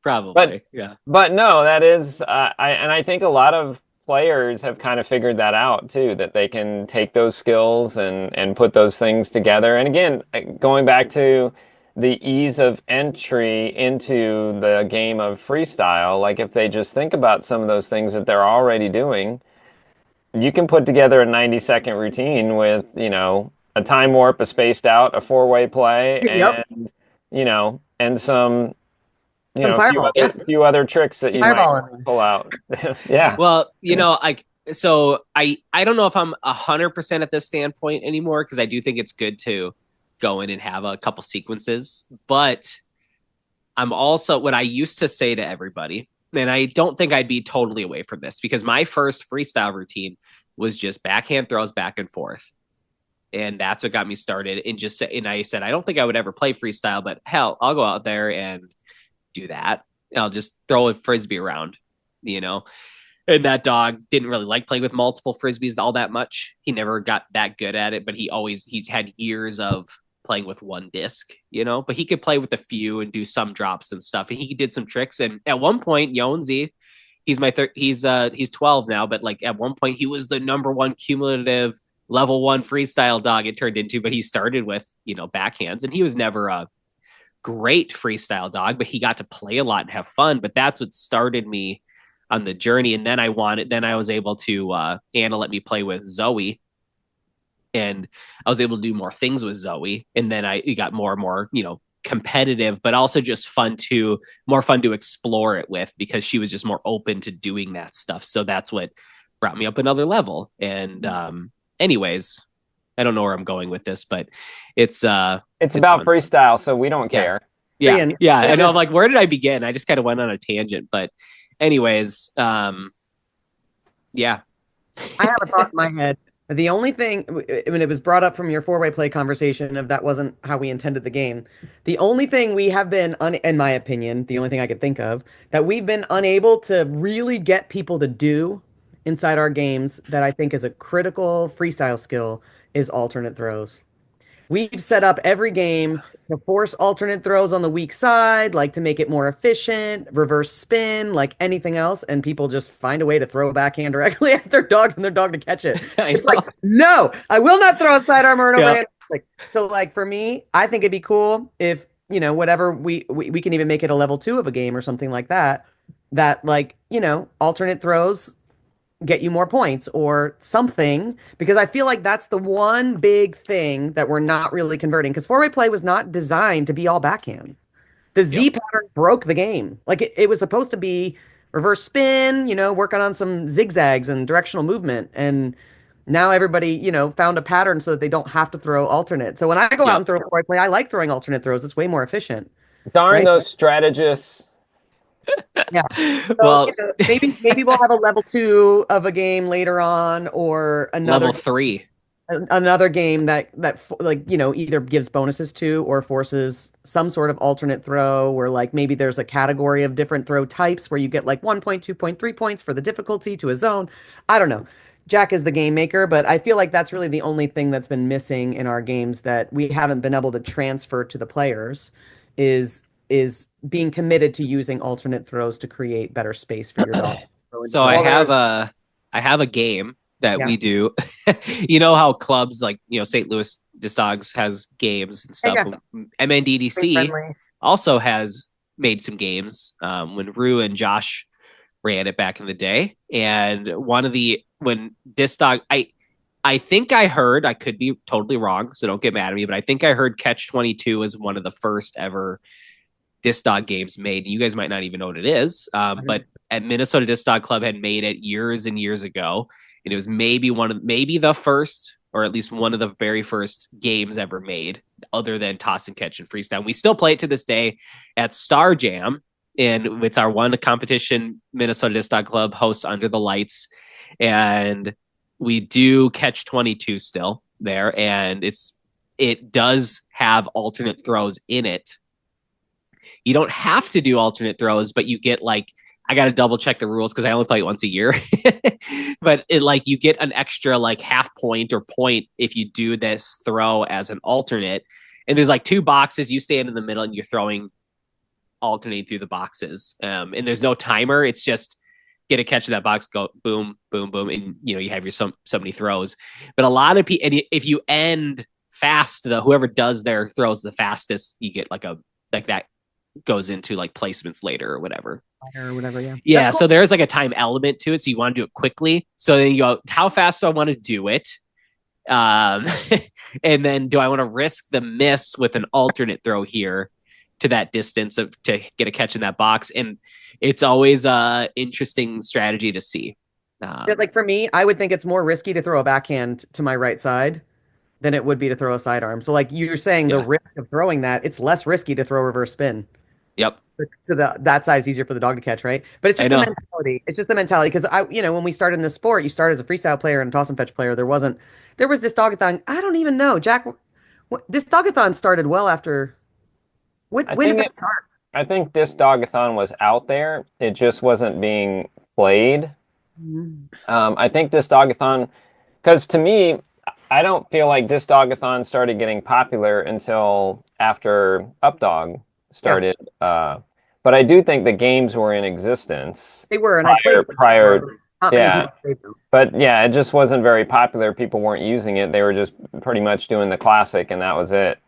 Probably, But no, that is, I think a lot of players have kind of figured that out too, that they can take those skills and put those things together. And again, going back to the ease of entry into the game of freestyle, like if they just think about some of those things that they're already doing, you can put together a 90-second routine with, a time warp, a spaced out, a four-way play, and, and some few other tricks that you might pull out. Yeah. Well, I don't know if I'm 100% at this standpoint anymore, because I do think it's good to go in and have a couple sequences. But I'm also, what I used to say to everybody, and I don't think I'd be totally away from this, because my first freestyle routine was just backhand throws back and forth. And that's what got me started. And I said, I don't think I would ever play freestyle, but hell, I'll go out there and do that. I'll just throw a frisbee around, and that dog didn't really like playing with multiple frisbees all that much. He never got that good at it, but he had years of playing with one disc, but he could play with a few and do some drops and stuff. And he did some tricks. And at one point, Jonesy, he's 12 now, but like at one point he was the number one cumulative level 1 freestyle dog it turned into, but he started with, backhands, and he was never a great freestyle dog, but he got to play a lot and have fun. But that's what started me on the journey. And then I was able to, Anna let me play with Zoe, and I was able to do more things with Zoe. And then it got more and more, competitive, but also just more fun to explore it with, because she was just more open to doing that stuff. So that's what brought me up another level. And, anyways, I don't know where I'm going with this, but it's about fun. Freestyle, so we don't care. Yeah. I know. I'm like, where did I begin? I just kind of went on a tangent, but anyways, yeah. I have a thought in my head. The only thing, when it was brought up from your four-way play conversation, if that wasn't how we intended the game, the only thing we have been, in my opinion, the only thing I could think of, that we've been unable to really get people to do inside our games that I think is a critical freestyle skill is alternate throws. We've set up every game to force alternate throws on the weak side, like to make it more efficient, reverse spin, like anything else, and people just find a way to throw a backhand directly at their dog and their dog to catch it. It's like, no, I will not throw a sidearm or an overhand. So for me, I think it'd be cool if, whatever we can even make it a level 2 of a game or something like that, alternate throws get you more points or something, because I feel like that's the one big thing that we're not really converting, because four-way play was not designed to be all backhands. The Z pattern broke the game. Like it was supposed to be reverse spin, working on some zigzags and directional movement. And now everybody, found a pattern so that they don't have to throw alternate. So when I go out and throw four-way play, I like throwing alternate throws. It's way more efficient. Darn those strategists. Yeah. So, well, maybe we'll have a level 2 of a game later on, or another level 3. another game like, either gives bonuses to or forces some sort of alternate throw, or like maybe there's a category of different throw types where you get like 1 point, 2 point, 3 points for the difficulty to a zone. I don't know. Jack is the game maker, but I feel like that's really the only thing that's been missing in our games that we haven't been able to transfer to the players is being committed to using alternate throws to create better space for your dog. So I have a game that Yeah. we do. You know how clubs like, St. Louis Dis Dogs has games and stuff. Yeah. MNDDC Friendly. also has made some games when Rue and Josh ran it back in the day. And when Dis Dog, I think I heard, I could be totally wrong, so don't get mad at me, but I think I heard Catch 22 was one of the first ever Disc Dog games made. You guys might not even know what it is, but at Minnesota Disc Dog Club had made it years and years ago, and it was maybe the first, or at least one of the very first games ever made, other than Toss and Catch and Freestyle. We still play it to this day at Star Jam, and it's our one competition Minnesota Disc Dog Club hosts under the lights, and we do Catch 22 still there, and it does have alternate throws in it. You don't have to do alternate throws, but you get like, I got to double check the rules because I only play it once a year. But you get an extra like half point or point if you do this throw as an alternate. And there's like 2 boxes. You stand in the middle and you're throwing alternate through the boxes. And there's no timer. It's just get a catch in that box, go boom, boom, boom. And you have your so many throws. But a lot of people, and if you end fast, whoever does their throws the fastest, you get like that goes into like placements later or whatever. Yeah. Cool. So there's like a time element to it. So you want to do it quickly. So then you go, how fast do I want to do it? And then do I want to risk the miss with an alternate throw here to that distance to get a catch in that box? And it's always a interesting strategy to see. Like for me, I would think it's more risky to throw a backhand to my right side than it would be to throw a sidearm. So like you're saying, the risk of throwing that, it's less risky to throw reverse spin. Yep. So that side's easier for the dog to catch, right? But it's just the mentality. It's just the mentality. Because when we started in this sport, you start as a freestyle player and a toss and fetch player. There was this dogathon. I don't even know, Jack. This dogathon started well after. When did that start? I think Disc Dogathon was out there. It just wasn't being played. I think Disc Dogathon, because to me, I don't feel like Disc Dogathon started getting popular until after Updog started. Yeah. But I do think the games were in existence. They were, and prior. Yeah. But yeah, it just wasn't very popular. People weren't using it. They were just pretty much doing the classic, and that was it.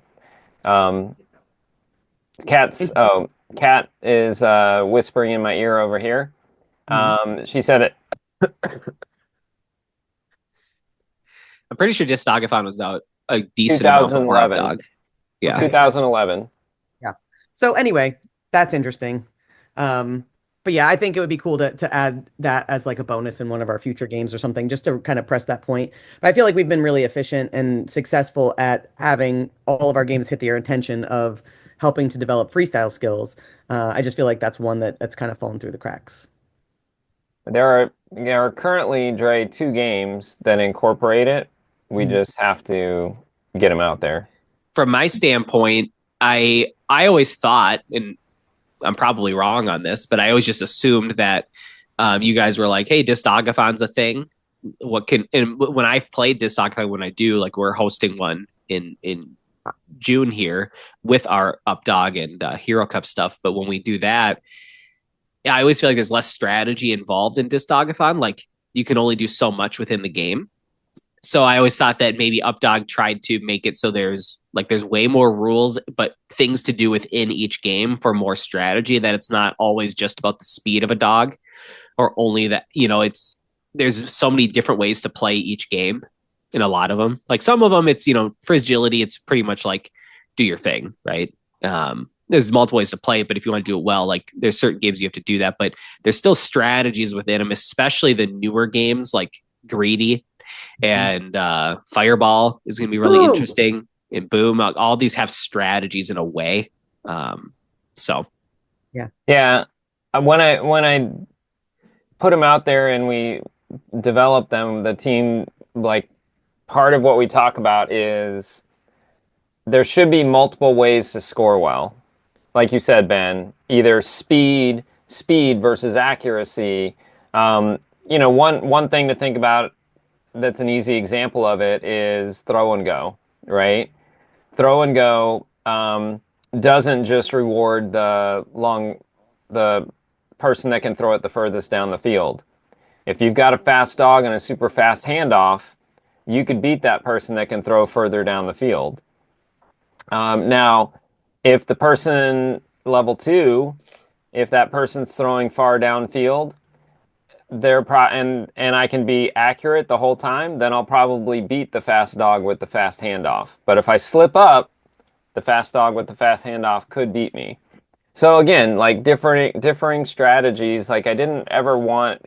Kat is whispering in my ear over here. She said it. I'm pretty sure Disc Dogathon was out a decent amount before Updog. Yeah. 2011. Yeah. So anyway, that's interesting. But yeah, I think it would be cool to add that as like a bonus in one of our future games or something, just to kind of press that point. But I feel like we've been really efficient and successful at having all of our games hit their intention of helping to develop freestyle skills. I just feel like that's one that's kind of fallen through the cracks. There are currently, Dre, 2 games that incorporate it. We just have to get them out there. From my standpoint, I always thought, and I'm probably wrong on this, but I always just assumed that you guys were like, hey, Disc Dogathon's a thing. And when I've played Disc Dogathon, when I do, like we're hosting one in June here with our Updog and Hero Cup stuff. But when we do that, I always feel like there's less strategy involved in Disc Dogathon. Like you can only do so much within the game. So I always thought that maybe Updog tried to make it so there's way more rules, but things to do within each game for more strategy, that it's not always just about the speed of a dog, or only that, there's so many different ways to play each game in a lot of them. Like some of them, it's, for agility, it's pretty much like do your thing, right? There's multiple ways to play it, but if you want to do it well, like there's certain games you have to do that, but there's still strategies within them, especially the newer games like Greedy and Fireball is going to be really interesting, and Boom. All these have strategies in a way. So yeah. When I put them out there and we developed them, the team like part of what we talk about is there should be multiple ways to score well. Like you said, Ben, either speed versus accuracy. One thing to think about that's an easy example of it is throw and go, right? Throw and go doesn't just reward the person that can throw it the furthest down the field. If you've got a fast dog and a super fast handoff, you could beat that person that can throw further down the field. Now, if the person level 2, if that person's throwing far downfield, and I can be accurate the whole time, then I'll probably beat the fast dog with the fast handoff. But if I slip up, the fast dog with the fast handoff could beat me. So again, like differing strategies. Like I didn't ever want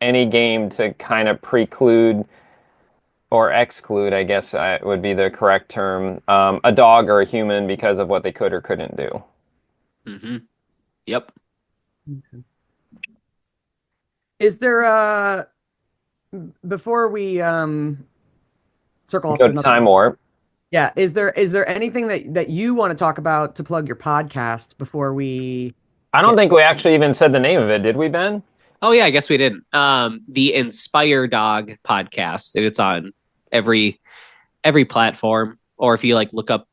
any game to kind of preclude or exclude, I guess would be the correct term, a dog or a human because of what they could or couldn't do. Mm-hmm. Yep. Makes sense. Is there before we circle off Go to to another Time Warp. Yeah, is there anything that you want to talk about to plug your podcast before we I don't think we actually even said the name of it, did we, Ben? Oh yeah, I guess we didn't. The Inspire Dog podcast. It's on every platform, or if you like look up,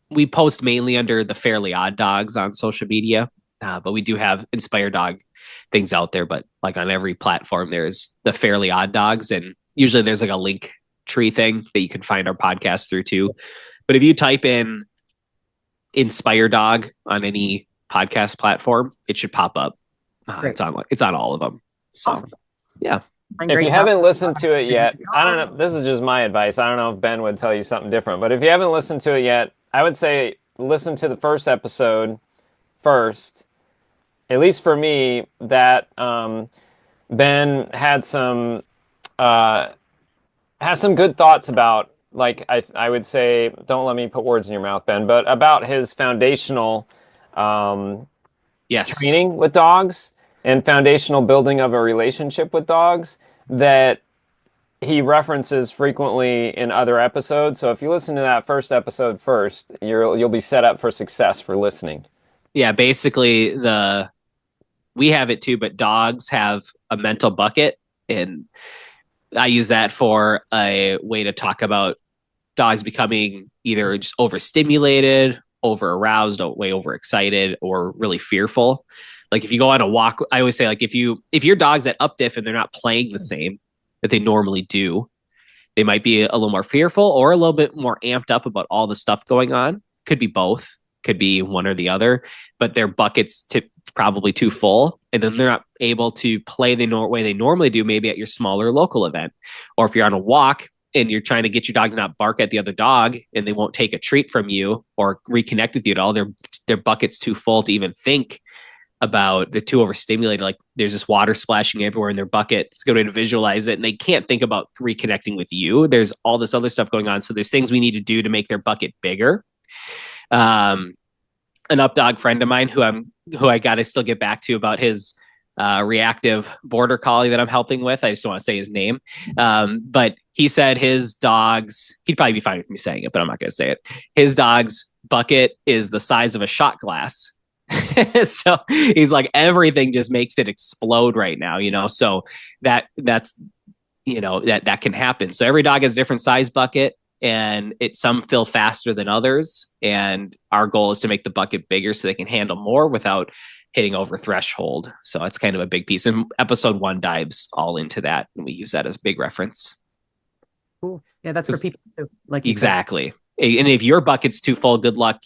we post mainly under the Fairly Odd Dogs on social media, but we do have Inspire Dog things out there. But like on every platform, there's the Fairly Odd Dogs, and usually there's like a link tree thing that you can find our podcast through too. But if you type in Inspire Dog on any podcast platform, it should pop up. It's on all of them. So Awesome. Yeah. If you haven't listened to it yet, I don't know. This is just my advice. I don't know if Ben would tell you something different, but if you haven't listened to it yet, I would say listen to the first episode first. At least for me, that Ben had some good thoughts about, like I would say, don't let me put words in your mouth, Ben, but about his foundational training with dogs and foundational building of a relationship with dogs that he references frequently in other episodes. So if you listen to that first episode first, you'll be set up for success for listening. Yeah, basically we have it too, but dogs have a mental bucket, and I use that for a way to talk about dogs becoming either just overstimulated, over aroused, way overexcited, or really fearful. Like if you go on a walk, I always say, like if your dog's at updiff and they're not playing the same that they normally do, they might be a little more fearful or a little bit more amped up about all the stuff going on. Could be both, could be one or the other, but their bucket's probably too full, and then they're not able to play the way they normally do, maybe at your smaller local event. Or if you're on a walk and you're trying to get your dog to not bark at the other dog and they won't take a treat from you or reconnect with you at all, their bucket's too full to even think about, they're too overstimulated. Like there's just water splashing everywhere in their bucket. It's a good way to visualize it. And they can't think about reconnecting with you. There's all this other stuff going on. So there's things we need to do to make their bucket bigger. An up dog friend of mine who I got to still get back to about his reactive border collie that I'm helping with. I just don't want to say his name. But he said his dog's, he'd probably be fine with me saying it, but I'm not going to say it. His dog's bucket is the size of a shot glass. So he's like, everything just makes it explode right now, so that's that can happen. So every dog has a different size bucket, and some fill faster than others, and our goal is to make the bucket bigger so they can handle more without hitting over threshold. So it's kind of a big piece, and episode 1 dives all into that, and we use that as a big reference. Cool. Yeah, that's for people too. Like exactly. And if your bucket's too full, good luck,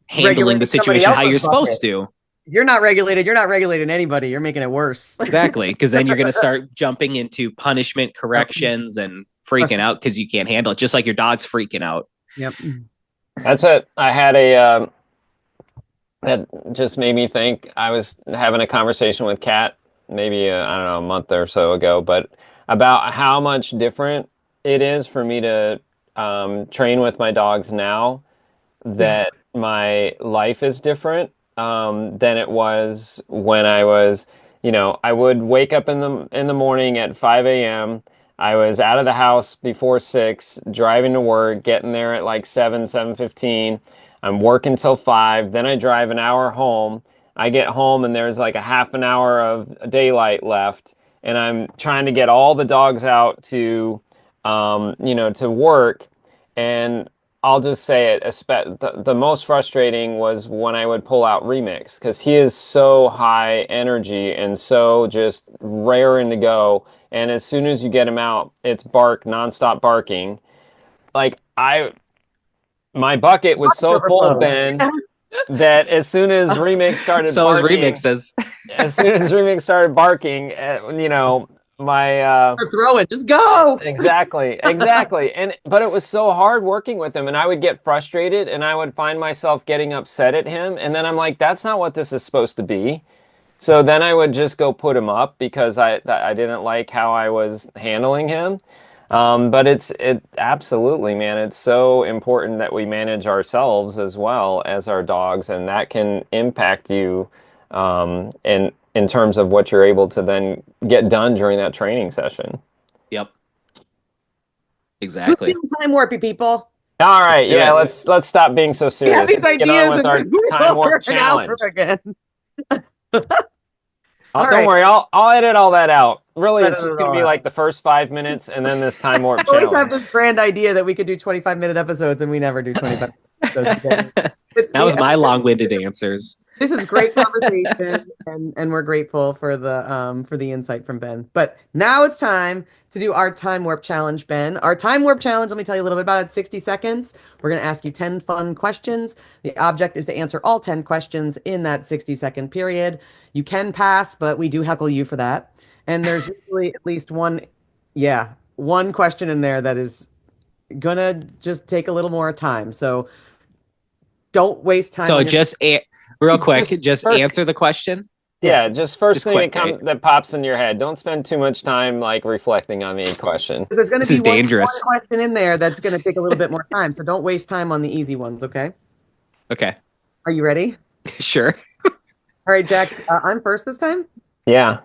handling the situation how you're supposed to. You're not regulated. You're not regulating anybody. You're making it worse. Exactly. Because then you're going to start jumping into punishment, corrections, and freaking out because you can't handle it. Just like your dog's freaking out. Yep. That's it. I had that just made me think. I was having a conversation with Kat maybe, I don't know, a month or so ago, but about how much different it is for me to train with my dogs now, that my life is different than it was when I was, I would wake up in the morning at 5 a.m. I was out of the house before 6, driving to work, getting there at like 7:15. I'm working till 5. Then I drive an hour home. I get home and there's like a half an hour of daylight left, and I'm trying to get all the dogs out to, to work. And I'll just say it, the most frustrating was when I would pull out Remix, because he is so high energy and so just raring to go. And as soon as you get him out, it's nonstop barking. Like my bucket was so full, Ben, that as soon as Remix started So barking, as Remixes. as soon as Remix started barking, my Throw it, just go. exactly. But it was so hard working with him, and I would get frustrated, and I would find myself getting upset at him, and then I'm like, that's not what this is supposed to be. So then I would just go put him up because I didn't like how I was handling him. But it absolutely, man, it's so important that we manage ourselves as well as our dogs, and that can impact you in terms of what you're able to then get done during that training session. Yep. Exactly. Who's feeling time warpy, people? All right, Let's do let's stop being so serious. These Let's get ideas on with our and time warp over an hour challenge. again. Don't right. worry, I'll edit all that out. Really, Edit it's just it going to all be out. like the first 5 minutes and then this time warp I always have challenge. this grand idea that we could do 25-minute episodes, and we never do 25 episodes. Now with my long-winded answers. This is great conversation, and we're grateful for the insight from Ben. But now it's time to do our time warp challenge, Ben. Our time warp challenge, let me tell you a little bit about it. 60 seconds. We're going to ask you 10 fun questions. The object is to answer all 10 questions in that 60-second period. You can pass, but we do heckle you for that. And there's usually at least one question in there that is gonna just take a little more time. So don't waste time. So just real quick, just first- answer the question. Yeah, just first thing quick, that pops in your head. Don't spend too much time like reflecting on the question. There's going to This be is dangerous. one question in there that's going to take a little bit more time. So don't waste time on the easy ones. Okay. Okay. Are you ready? Sure. All right, Jack. I'm first this time. Yeah.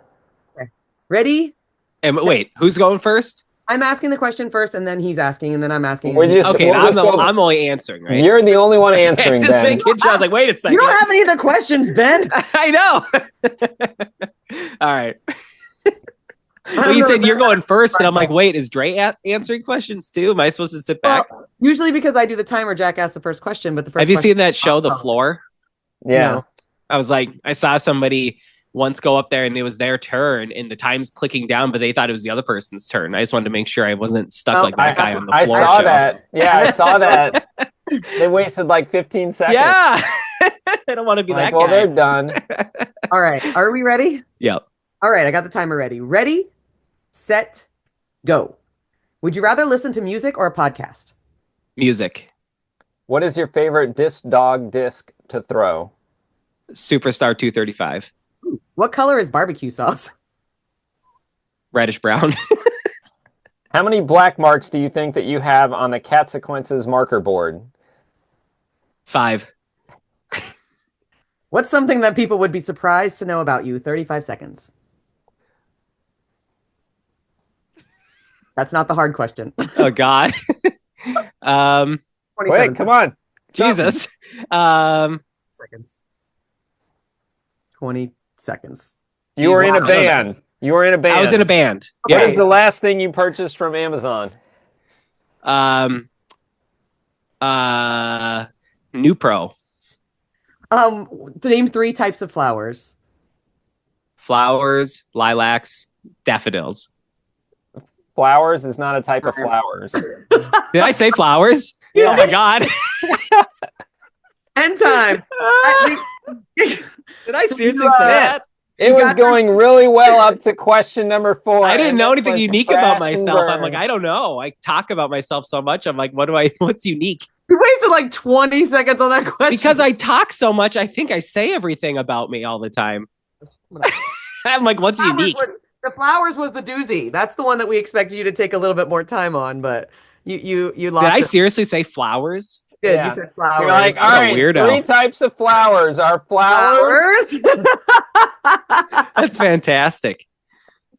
Ready? And wait, who's going first? I'm asking the question first, and then he's asking, and then I'm asking. We're just- Okay, we'll just go- I'm only answering, right? You're the only one answering, Just Ben. making sure. I was like, wait a second. You don't have any of the questions, Ben. I know. All right. Well, you said you're going first, and I'm like, wait, is Dre answering questions too? Am I supposed to sit back? Well, usually because I do the timer, Jack asks the first question, but the first. Have you question- seen that show, The Floor? Yeah. No. I was like, I saw somebody once go up there and it was their turn and the time's clicking down, but they thought it was the other person's turn. I just wanted to make sure I wasn't stuck like that guy on the I floor saw show. that. Yeah, I saw that. They wasted like 15 seconds. Yeah. I don't want to be Like, that well, guy. they're done. All right. Are we ready? Yep. All right. I got the timer ready. Ready, set, go. Would you rather listen to music or a podcast? Music. What is your favorite dog disc to throw? Superstar 235. What color is barbecue sauce? Reddish brown. How many black marks do you think that you have on the Catsequences marker board? 5. What's something that people would be surprised to know about you? 35 seconds. That's not the hard question. Oh God. 27 Wait, come on. Jesus. seconds. 20 seconds. You were in a Jesus. band. You were in a band. I was in a band. What Yeah. is the last thing you purchased from Amazon? New Pro. Name 3 types of flowers. Flowers, lilacs, daffodils. Flowers is not a type of flowers. Did I say flowers? Yeah. Oh my God. End time. Did I seriously say that? It was going really well up to question number 4. I didn't and know then anything went unique crash about and myself. I'm burn. like, I don't know. I talk about myself so much. I'm like, what's unique? You wasted like 20 seconds on that question. Because I talk so much, I think I say everything about me all the time. I'm like, what's unique? The flowers was the doozy. That's the one that we expected you to take a little bit more time on, but you lost. Did I it. seriously say flowers? Did. Yeah. You said flowers. You're like, all What a right, weirdo. 3 types of flowers are flowers. flowers. That's fantastic.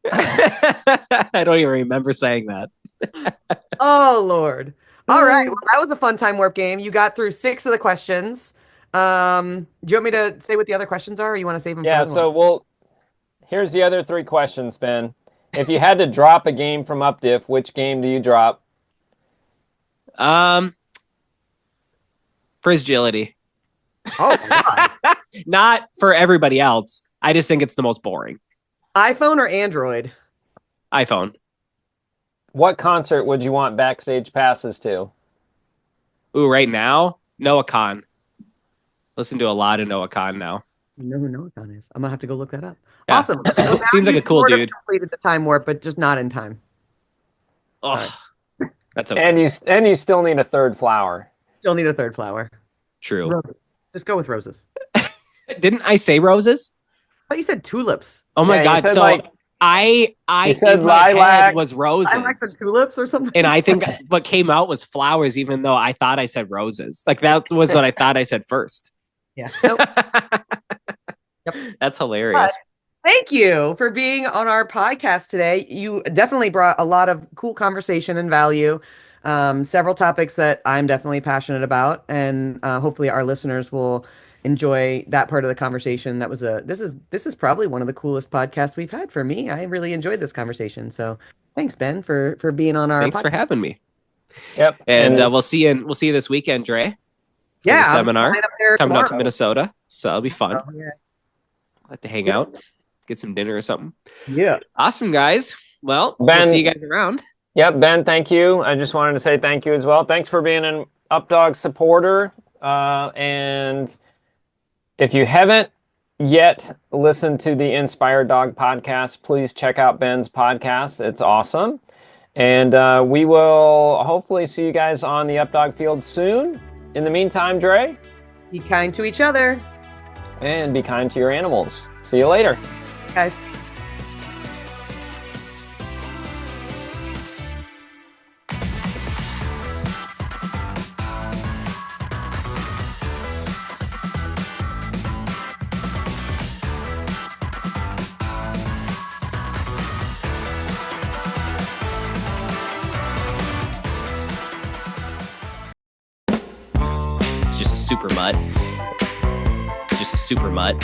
I don't even remember saying that. Oh Lord. All right. Well, that was a fun time warp game. You got through 6 of the questions. Do you want me to say what the other questions are, or you want to save them for Yeah, another one? so here's the other 3 questions, Ben. If you had to drop a game from UpDiff, which game do you drop? For agility. Oh, God. Not for everybody else. I just think it's the most boring. iPhone or Android? iPhone. What concert would you want backstage passes to? Ooh, right now, Noah Khan. Listen to a lot of Noah Khan now. You know who Noah Khan is. I'm gonna have to go look that up. Yeah. Awesome. So now Seems like you a cool sort of dude. completed the time warp, but just not in time. Oh, right. that's okay. And you still need a third flower. Still need a third flower. True. Roses. Just go with roses. Didn't I say roses? But you said tulips. Oh my Yeah, you God. said So like I you said in my head lilacs. was I like the roses. tulips or something. And I think what came out was flowers, even though I thought I said roses. Like that was what I thought I said first. Yeah. Nope. That's hilarious. Thank you for being on our podcast today. You definitely brought a lot of cool conversation and value. Several topics that I'm definitely passionate about, and hopefully our listeners will enjoy that part of the conversation. This is probably one of the coolest podcasts we've had for me. I really enjoyed this conversation. So thanks, Ben, for being on our Thanks for podcast. having me. Yep. And we'll see you this weekend, Dre. For Yeah, the I'm seminar flying up there coming out to tomorrow. Minnesota. So it'll be fun. Oh, yeah. I'll have to hang out, get some dinner or something. Yeah. Awesome, guys. Well, Ben, we'll see you guys around. Yep, Ben, thank you. I just wanted to say thank you as well. Thanks for being an Updog supporter. And if you haven't yet listened to the Inspired Dog podcast, please check out Ben's podcast. It's awesome. And we will hopefully see you guys on the Updog field soon. In the meantime, Dre, Be kind to each other, and be kind to your animals. See you later. guys. It's just a super mutt. It's just a super mutt.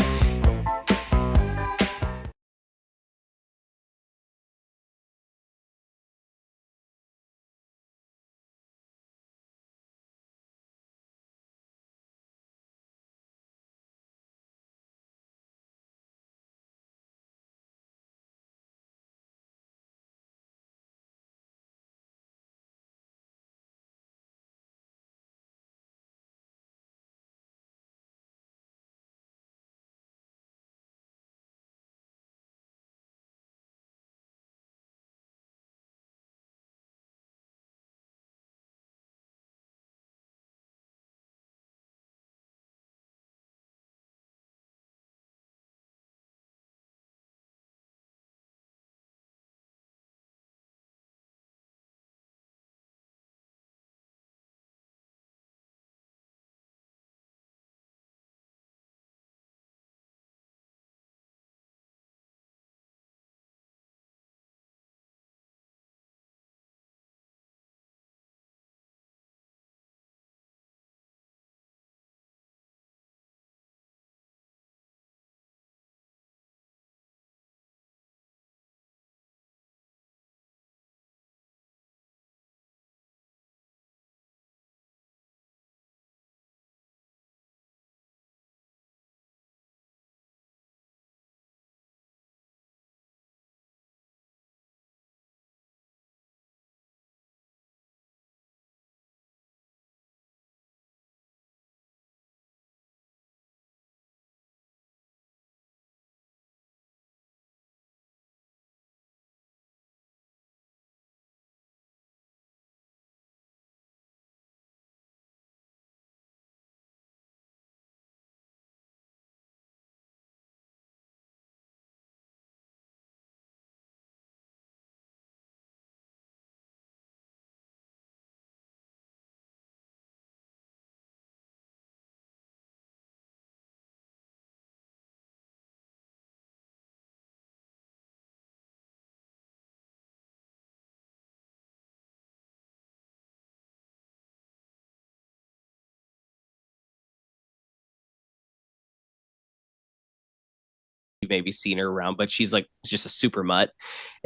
maybe seen her around, but she's like just a super mutt.